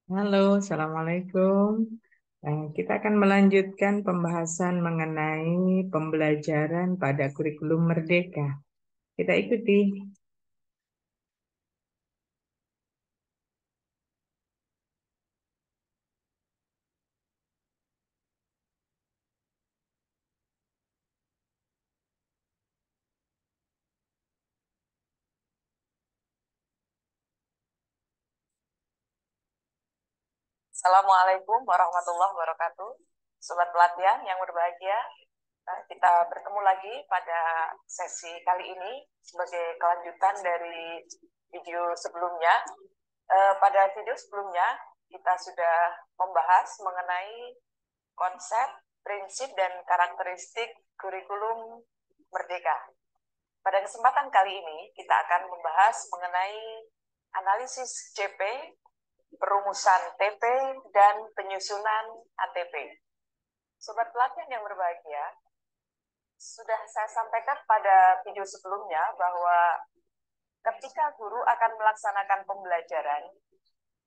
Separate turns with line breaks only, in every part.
Halo, Assalamualaikum. Kita akan melanjutkan pembahasan mengenai pembelajaran pada kurikulum Merdeka. Kita ikuti.
Assalamualaikum warahmatullahi wabarakatuh. Sobat pelatihan yang berbahagia, kita bertemu lagi pada sesi kali ini sebagai kelanjutan dari video sebelumnya. Pada video sebelumnya, kita sudah membahas mengenai konsep, prinsip, dan karakteristik kurikulum Merdeka. Pada kesempatan kali ini, kita akan membahas mengenai analisis CP, perumusan TP, dan penyusunan ATP. Sobat pelatihan yang berbahagia, sudah saya sampaikan pada video sebelumnya bahwa ketika guru akan melaksanakan pembelajaran,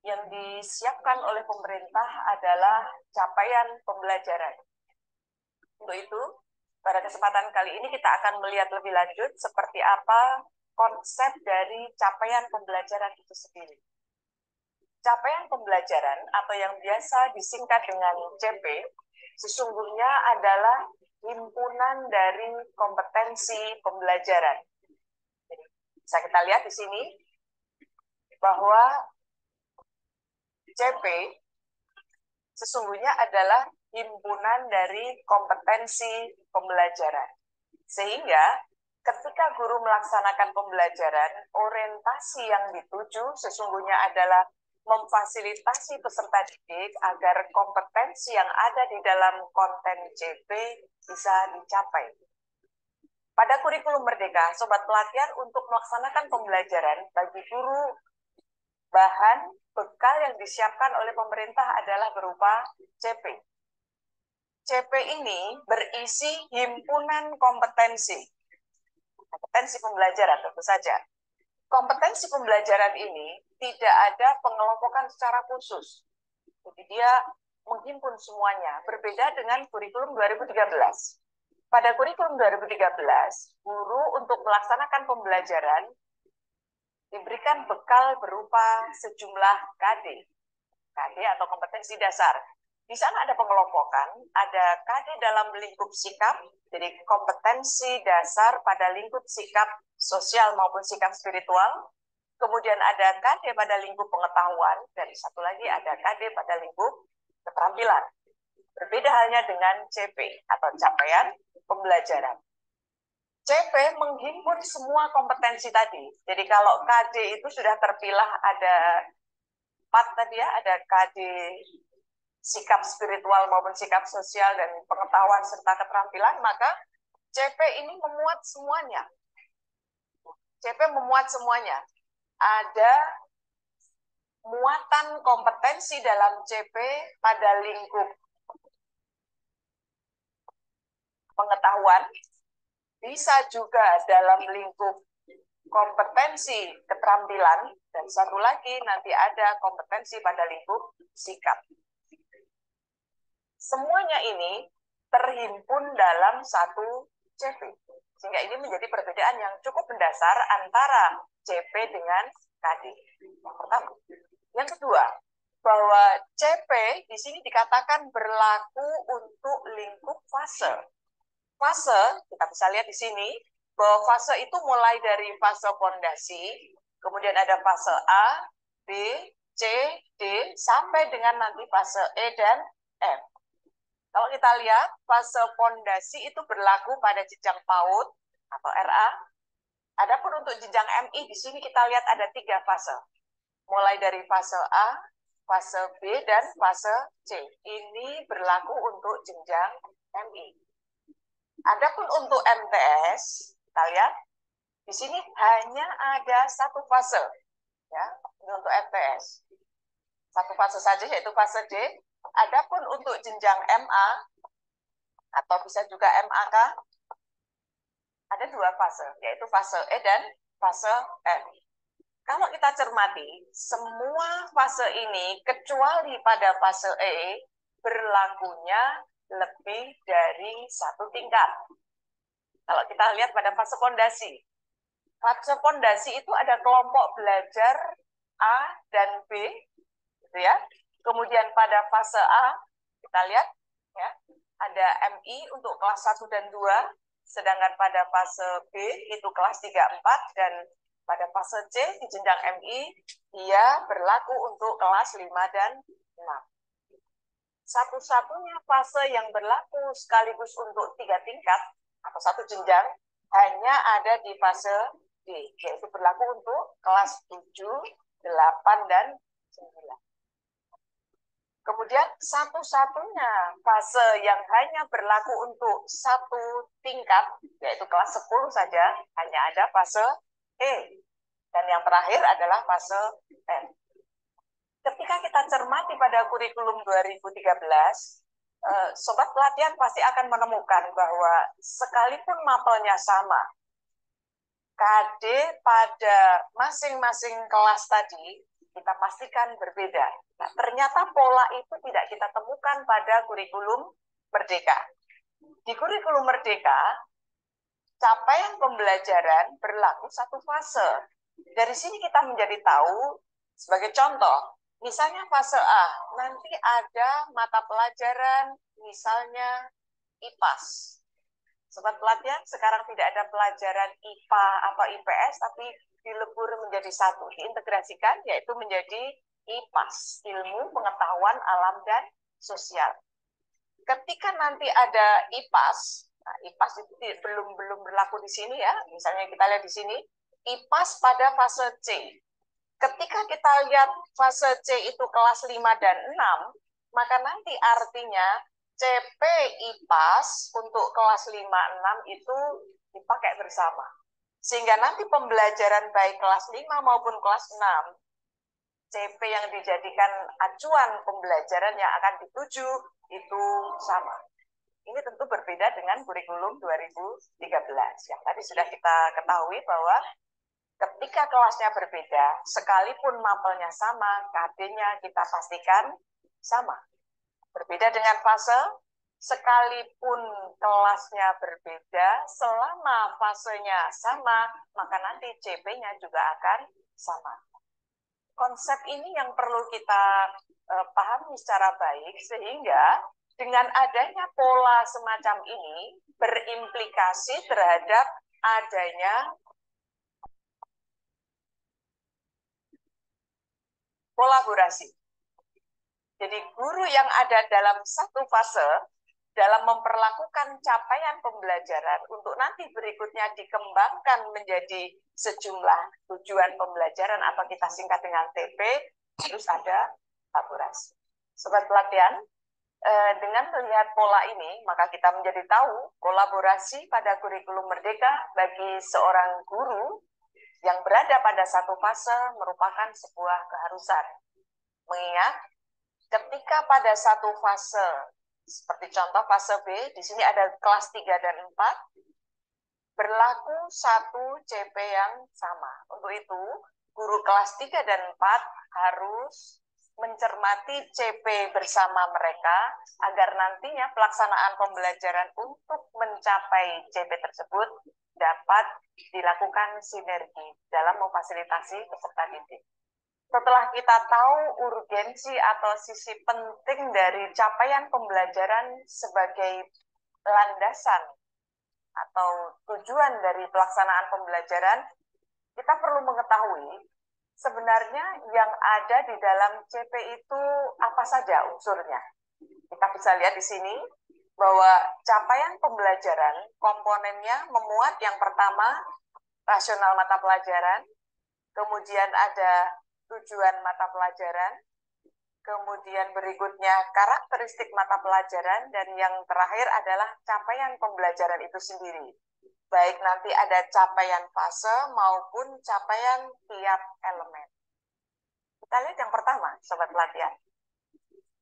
yang disiapkan oleh pemerintah adalah capaian pembelajaran. Untuk itu, pada kesempatan kali ini kita akan melihat lebih lanjut seperti apa konsep dari capaian pembelajaran itu sendiri. Capaian pembelajaran atau yang biasa disingkat dengan CP sesungguhnya adalah himpunan dari kompetensi pembelajaran. Bisa kita lihat di sini bahwa CP sesungguhnya adalah himpunan dari kompetensi pembelajaran. Sehingga ketika guru melaksanakan pembelajaran, orientasi yang dituju sesungguhnya adalah memfasilitasi peserta didik agar kompetensi yang ada di dalam konten CP bisa dicapai. Pada kurikulum Merdeka, Sobat Pelatihan untuk melaksanakan pembelajaran bagi guru, bahan bekal yang disiapkan oleh pemerintah adalah berupa CP. CP ini berisi himpunan kompetensi pembelajaran tentu saja. Kompetensi pembelajaran ini tidak ada pengelompokan secara khusus. Jadi dia menghimpun semuanya, berbeda dengan kurikulum 2013. Pada kurikulum 2013, guru untuk melaksanakan pembelajaran diberikan bekal berupa sejumlah KD atau kompetensi dasar. Di sana ada pengelompokan, ada KD dalam lingkup sikap, jadi kompetensi dasar pada lingkup sikap sosial maupun sikap spiritual. Kemudian ada KD pada lingkup pengetahuan, dan satu lagi ada KD pada lingkup keterampilan. Berbeda halnya dengan CP atau capaian pembelajaran. CP menghimpun semua kompetensi tadi. Jadi kalau KD itu sudah terpilah ada 4 tadi ya, ada KD sikap spiritual maupun sikap sosial dan pengetahuan serta keterampilan, maka CP ini memuat semuanya. CP memuat semuanya. Ada muatan kompetensi dalam CP pada lingkup pengetahuan, bisa juga dalam lingkup kompetensi keterampilan, dan satu lagi nanti ada kompetensi pada lingkup sikap. Semuanya ini terhimpun dalam satu CP. Sehingga ini menjadi perbedaan yang cukup mendasar antara CP dengan KD. Yang pertama. Yang kedua, bahwa CP di sini dikatakan berlaku untuk lingkup fase. Fase, kita bisa lihat di sini, bahwa fase itu mulai dari fase fondasi, kemudian ada fase A, B, C, D, sampai dengan nanti fase E dan F. Kalau kita lihat, fase fondasi itu berlaku pada jenjang PAUD atau RA. Adapun untuk jenjang MI, di sini kita lihat ada 3 fase. Mulai dari fase A, fase B, dan fase C. Ini berlaku untuk jenjang MI. Adapun untuk MTS, kita lihat, di sini hanya ada 1 fase. Ya, ini untuk MTS. 1 fase saja, yaitu fase D. Adapun untuk jenjang MA, atau bisa juga MAK, ada 2 fase, yaitu fase E dan fase F. Kalau kita cermati, semua fase ini kecuali pada fase E berlakunya lebih dari satu tingkat. Kalau kita lihat pada fase fondasi itu ada kelompok belajar A dan B, gitu ya. Kemudian pada fase A kita lihat ya, ada MI untuk kelas 1 dan 2, sedangkan pada fase B itu kelas 3, 4, dan pada fase C di jenjang MI dia berlaku untuk kelas 5 dan 6. Satu-satunya fase yang berlaku sekaligus untuk 3 tingkat atau satu jenjang hanya ada di fase D, yaitu berlaku untuk kelas 7, 8, dan 9. Kemudian satu-satunya fase yang hanya berlaku untuk satu tingkat, yaitu kelas 10 saja, hanya ada fase E. Dan yang terakhir adalah fase F. Ketika kita cermati pada kurikulum 2013, sobat pelatihan pasti akan menemukan bahwa sekalipun mapelnya sama, KD pada masing-masing kelas tadi kita pastikan berbeda. Nah, ternyata pola itu tidak kita temukan pada kurikulum Merdeka. Di kurikulum Merdeka, capaian pembelajaran berlaku satu fase. Dari sini kita menjadi tahu, sebagai contoh, misalnya fase A, nanti ada mata pelajaran, misalnya IPAS. Sobat pelatihan, sekarang tidak ada pelajaran IPA atau IPS, tapi dilebur menjadi satu, diintegrasikan, yaitu menjadi IPAS, ilmu pengetahuan alam dan sosial. Ketika nanti ada IPAS, nah IPAS itu belum berlaku di sini ya, misalnya kita lihat di sini, IPAS pada fase C. Ketika kita lihat fase C itu kelas 5 dan 6, maka nanti artinya CP IPAS untuk kelas 5-6 itu dipakai bersama. Sehingga nanti pembelajaran baik kelas 5 maupun kelas 6, CP yang dijadikan acuan pembelajaran yang akan dituju itu sama. Ini tentu berbeda dengan kurikulum 2013. Yang tadi sudah kita ketahui bahwa ketika kelasnya berbeda, sekalipun mapelnya sama, KD-nya kita pastikan sama. Berbeda dengan fase, sekalipun kelasnya berbeda, selama fasenya sama, maka nanti CP-nya juga akan sama. Konsep ini yang perlu kita pahami secara baik, sehingga dengan adanya pola semacam ini berimplikasi terhadap adanya kolaborasi. Jadi guru yang ada dalam satu fase dalam memperlakukan capaian pembelajaran untuk nanti berikutnya dikembangkan menjadi sejumlah tujuan pembelajaran atau kita singkat dengan TP, harus ada kolaborasi. Sobat pelatihan, dengan melihat pola ini, maka kita menjadi tahu kolaborasi pada kurikulum Merdeka bagi seorang guru yang berada pada satu fase merupakan sebuah keharusan. Mengingat ketika pada satu fase, seperti contoh fase B, di sini ada kelas 3 dan 4, berlaku satu CP yang sama. Untuk itu, guru kelas 3 dan 4 harus mencermati CP bersama mereka agar nantinya pelaksanaan pembelajaran untuk mencapai CP tersebut dapat dilakukan sinergi dalam memfasilitasi peserta didik. Setelah kita tahu urgensi atau sisi penting dari capaian pembelajaran sebagai landasan atau tujuan dari pelaksanaan pembelajaran, kita perlu mengetahui sebenarnya yang ada di dalam CP itu apa saja unsurnya. Kita bisa lihat di sini bahwa capaian pembelajaran komponennya memuat yang pertama rasional mata pelajaran, kemudian ada tujuan mata pelajaran, kemudian berikutnya karakteristik mata pelajaran, dan yang terakhir adalah capaian pembelajaran itu sendiri. Baik nanti ada capaian fase maupun capaian tiap elemen. Kita lihat yang pertama, sobat pelatihan.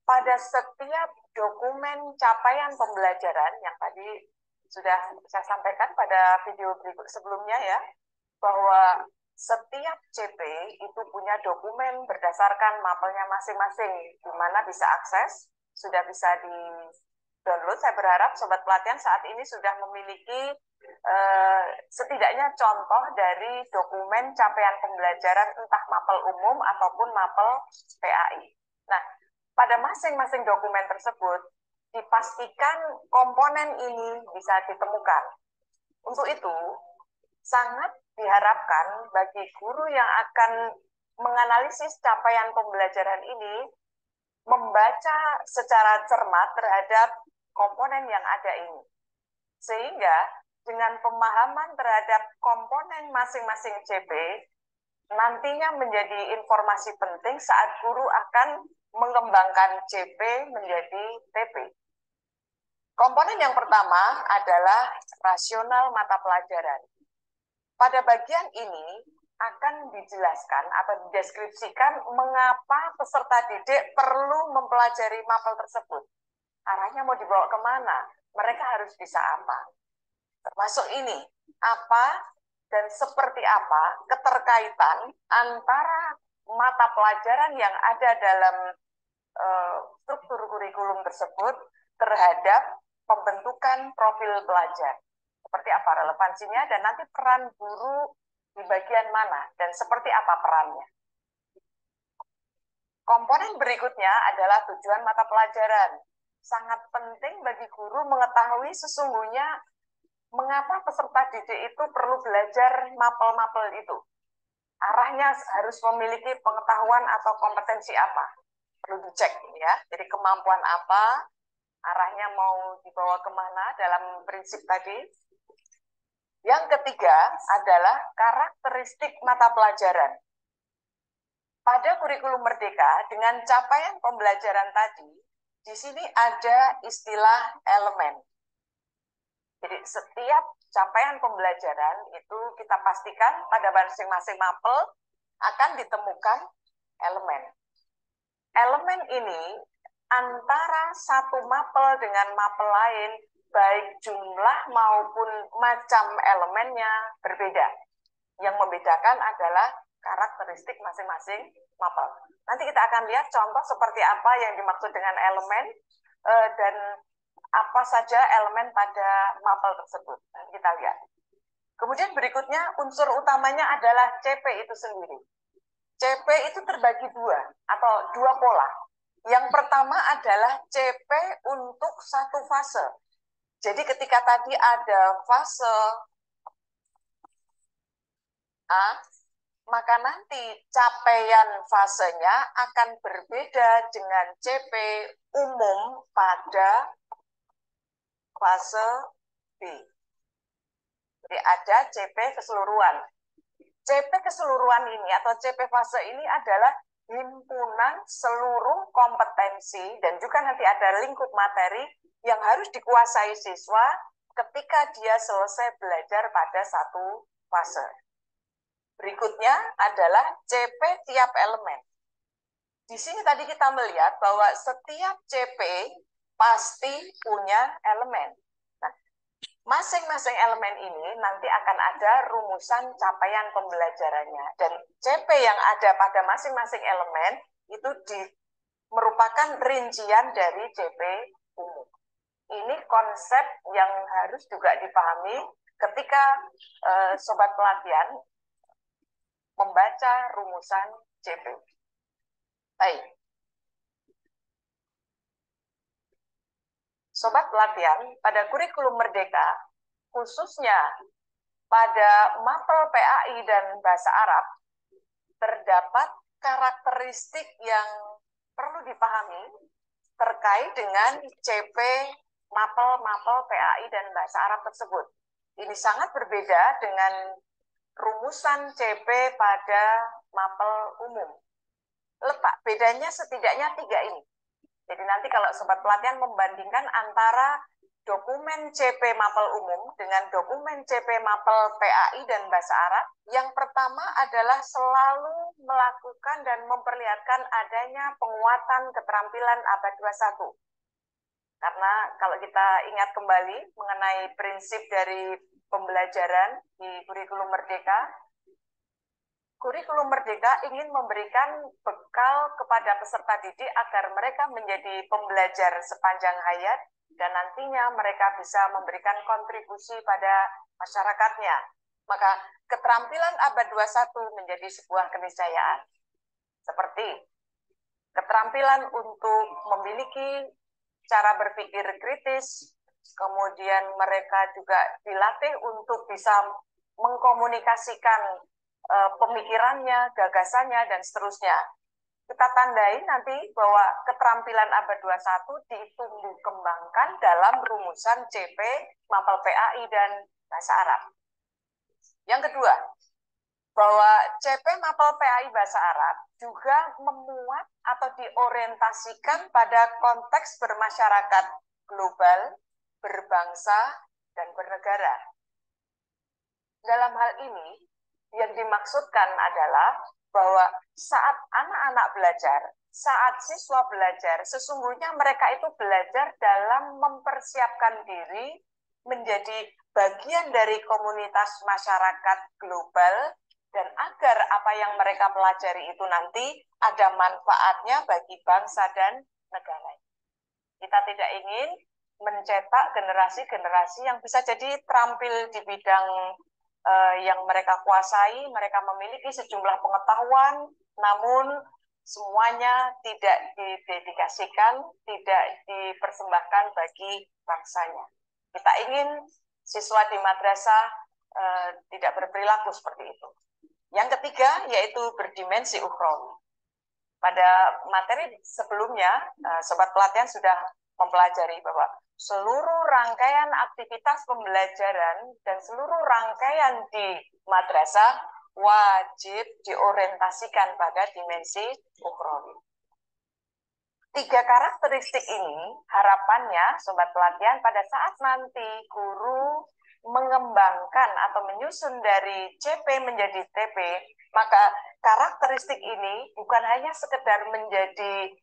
Pada setiap dokumen capaian pembelajaran yang tadi sudah saya sampaikan pada video berikut sebelumnya ya, bahwa setiap CP itu punya dokumen berdasarkan mapelnya masing-masing, di mana bisa akses, sudah bisa di-download. Saya berharap Sobat Pelatihan saat ini sudah memiliki setidaknya contoh dari dokumen capaian pembelajaran entah mapel umum ataupun mapel PAI. Nah, pada masing-masing dokumen tersebut dipastikan komponen ini bisa ditemukan. Untuk itu, sangat diharapkan bagi guru yang akan menganalisis capaian pembelajaran ini membaca secara cermat terhadap komponen yang ada ini. Sehingga dengan pemahaman terhadap komponen masing-masing CP, nantinya menjadi informasi penting saat guru akan mengembangkan CP menjadi TP. Komponen yang pertama adalah rasional mata pelajaran. Pada bagian ini akan dijelaskan atau dideskripsikan mengapa peserta didik perlu mempelajari mapel tersebut. Arahnya mau dibawa kemana? Mereka harus bisa apa? Termasuk ini, apa dan seperti apa keterkaitan antara mata pelajaran yang ada dalam struktur kurikulum tersebut terhadap pembentukan profil pelajar. Seperti apa relevansinya dan nanti peran guru di bagian mana dan seperti apa perannya. Komponen berikutnya adalah tujuan mata pelajaran. Sangat penting bagi guru mengetahui sesungguhnya mengapa peserta didik itu perlu belajar mapel-mapel itu. Arahnya harus memiliki pengetahuan atau kompetensi apa. Perlu dicek ya. Jadi kemampuan apa, arahnya mau dibawa kemana dalam prinsip tadi. Yang ketiga adalah karakteristik mata pelajaran. Pada kurikulum Merdeka, dengan capaian pembelajaran tadi, di sini ada istilah elemen. Jadi setiap capaian pembelajaran itu kita pastikan pada masing-masing mapel akan ditemukan elemen. Elemen ini antara satu mapel dengan mapel lain, baik jumlah maupun macam elemennya berbeda. Yang membedakan adalah karakteristik masing-masing mapel. Nanti kita akan lihat contoh seperti apa yang dimaksud dengan elemen dan apa saja elemen pada mapel tersebut. Nanti kita lihat. Kemudian berikutnya unsur utamanya adalah CP itu sendiri. CP itu terbagi dua atau dua pola. Yang pertama adalah CP untuk satu fase. Jadi ketika tadi ada fase A, maka nanti capaian fasenya akan berbeda dengan CP umum pada fase B. Jadi ada CP keseluruhan. CP keseluruhan ini atau CP fase ini adalah himpunan seluruh kompetensi dan juga nanti ada lingkup materi yang harus dikuasai siswa ketika dia selesai belajar pada satu fase. Berikutnya adalah CP tiap elemen. Di sini tadi kita melihat bahwa setiap CP pasti punya elemen. Nah, masing-masing elemen ini nanti akan ada rumusan capaian pembelajarannya. Dan CP yang ada pada masing-masing elemen itu merupakan rincian dari CP umum. Ini konsep yang harus juga dipahami ketika sobat pelatihan membaca rumusan CP. Baik. Sobat pelatihan, pada kurikulum Merdeka, khususnya pada mapel PAI dan bahasa Arab, terdapat karakteristik yang perlu dipahami terkait dengan CP mapel-mapel PAI dan bahasa Arab tersebut. Ini sangat berbeda dengan rumusan CP pada mapel umum. Letak bedanya setidaknya 3 ini. Jadi nanti kalau sobat pelatihan membandingkan antara dokumen CP mapel umum dengan dokumen CP mapel PAI dan bahasa Arab, yang pertama adalah selalu melakukan dan memperlihatkan adanya penguatan keterampilan abad 21. Karena kalau kita ingat kembali mengenai prinsip dari pembelajaran di kurikulum Merdeka, Kurikulum Merdeka ingin memberikan bekal kepada peserta didik agar mereka menjadi pembelajar sepanjang hayat dan nantinya mereka bisa memberikan kontribusi pada masyarakatnya. Maka keterampilan abad 21 menjadi sebuah keniscayaan. Seperti keterampilan untuk memiliki cara berpikir kritis, kemudian mereka juga dilatih untuk bisa mengkomunikasikan pemikirannya, gagasannya, dan seterusnya. Kita tandai nanti bahwa keterampilan abad 21 ditumbuh kembangkan dalam rumusan CP, Mapel PAI, dan Bahasa Arab. Yang kedua, bahwa CP Mapel PAI Bahasa Arab juga memuat atau diorientasikan pada konteks bermasyarakat global, berbangsa, dan bernegara. Dalam hal ini, yang dimaksudkan adalah bahwa saat anak-anak belajar, saat siswa belajar, sesungguhnya mereka itu belajar dalam mempersiapkan diri menjadi bagian dari komunitas masyarakat global, dan agar apa yang mereka pelajari itu nanti ada manfaatnya bagi bangsa dan negara. Kita tidak ingin mencetak generasi-generasi yang bisa jadi terampil di bidang yang mereka kuasai, mereka memiliki sejumlah pengetahuan, namun semuanya tidak didedikasikan, tidak dipersembahkan bagi bangsanya. Kita ingin siswa di madrasah tidak berperilaku seperti itu. Yang ketiga yaitu berdimensi ukhrawi. Pada materi sebelumnya, Sobat Pelatihan sudah mempelajari bahwa seluruh rangkaian aktivitas pembelajaran dan seluruh rangkaian di madrasah wajib diorientasikan pada dimensi ukhrawi. 3 karakteristik ini harapannya Sobat Pelatihan pada saat nanti guru mengembangkan atau menyusun dari CP menjadi TP, maka karakteristik ini bukan hanya sekedar menjadi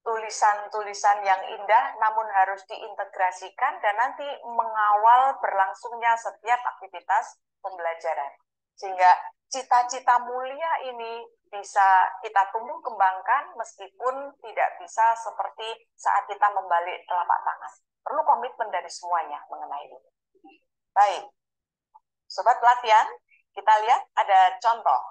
tulisan-tulisan yang indah, namun harus diintegrasikan dan nanti mengawal berlangsungnya setiap aktivitas pembelajaran. Sehingga cita-cita mulia ini bisa kita tumbuh kembangkan meskipun tidak bisa seperti saat kita membalik telapak tangan. Perlu komitmen dari semuanya mengenai ini. Baik, Sobat Pelatihan, kita lihat ada contoh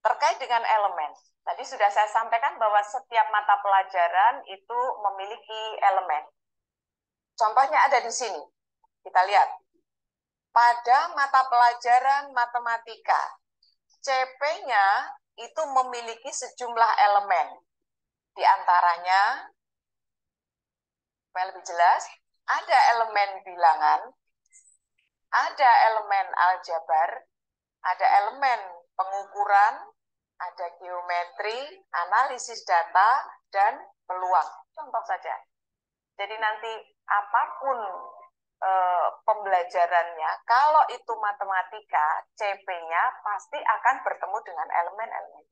terkait dengan elemen. Tadi sudah saya sampaikan bahwa setiap mata pelajaran itu memiliki elemen. Contohnya ada di sini. Kita lihat. Pada mata pelajaran matematika, CP-nya itu memiliki sejumlah elemen. Di antaranya, supaya lebih jelas, ada elemen bilangan, ada elemen aljabar, ada elemen pengukuran, ada geometri, analisis data, dan peluang. Contoh saja. Jadi nanti apapun pembelajarannya, kalau itu matematika, CP-nya pasti akan bertemu dengan elemen-elemen.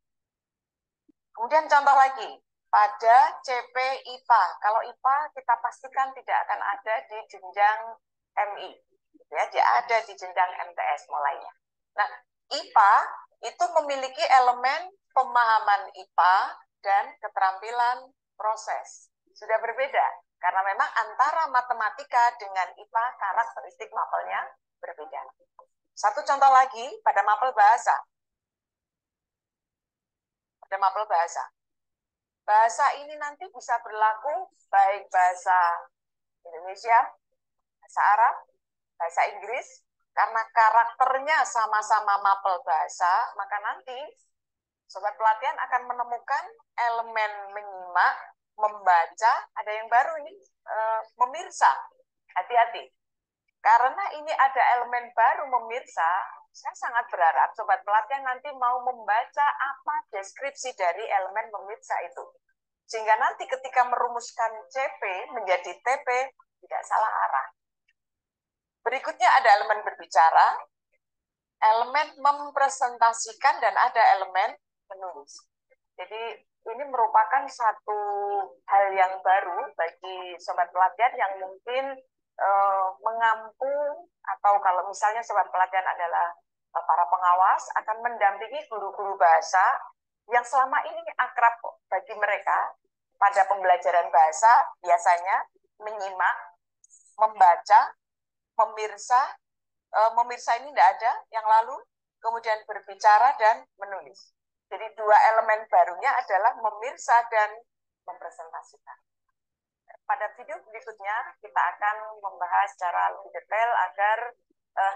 Kemudian contoh lagi, pada CP IPA. Kalau IPA kita pastikan tidak akan ada di jenjang MI. Ya, dia ada di jenjang MTS mulainya. Nah, IPA itu memiliki elemen pemahaman IPA dan keterampilan proses. Sudah berbeda, karena memang antara matematika dengan IPA karakteristik mapelnya berbeda. Satu contoh lagi pada mapel bahasa. Pada mapel bahasa. Bahasa ini nanti bisa berlaku baik bahasa Indonesia, bahasa Arab, bahasa Inggris, karena karakternya sama-sama mapel bahasa, maka nanti Sobat Pelatihan akan menemukan elemen menyimak, membaca, ada yang baru ini, memirsa. Hati-hati. Karena ini ada elemen baru memirsa, saya sangat berharap Sobat Pelatihan nanti mau membaca apa deskripsi dari elemen memirsa itu. Sehingga nanti ketika merumuskan CP menjadi TP, tidak salah arah. Berikutnya ada elemen berbicara, elemen mempresentasikan, dan ada elemen menulis. Jadi ini merupakan satu hal yang baru bagi Sobat Pelatihan yang mungkin mengampu, atau kalau misalnya Sobat Pelatihan adalah para pengawas akan mendampingi guru-guru bahasa yang selama ini akrab bagi mereka pada pembelajaran bahasa, biasanya menyimak, membaca, memirsa. Memirsa ini tidak ada yang lalu, kemudian berbicara dan menulis. Jadi dua elemen barunya adalah memirsa dan mempresentasikan. Pada video berikutnya kita akan membahas secara lebih detail agar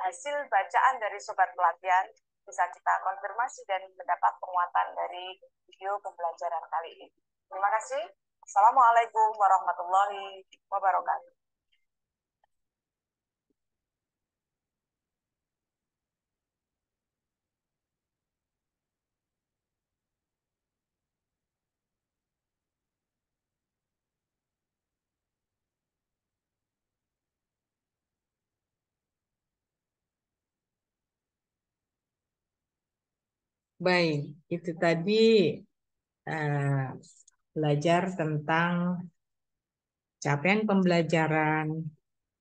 hasil bacaan dari sobat pelatihan bisa kita konfirmasi dan mendapat penguatan dari video pembelajaran kali ini. Terima kasih. Assalamualaikum warahmatullahi wabarakatuh.
Baik, itu tadi eh, belajar tentang capaian pembelajaran,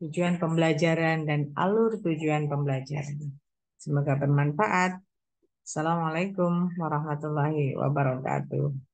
tujuan pembelajaran, dan alur tujuan pembelajaran. Semoga bermanfaat. Assalamualaikum warahmatullahi wabarakatuh.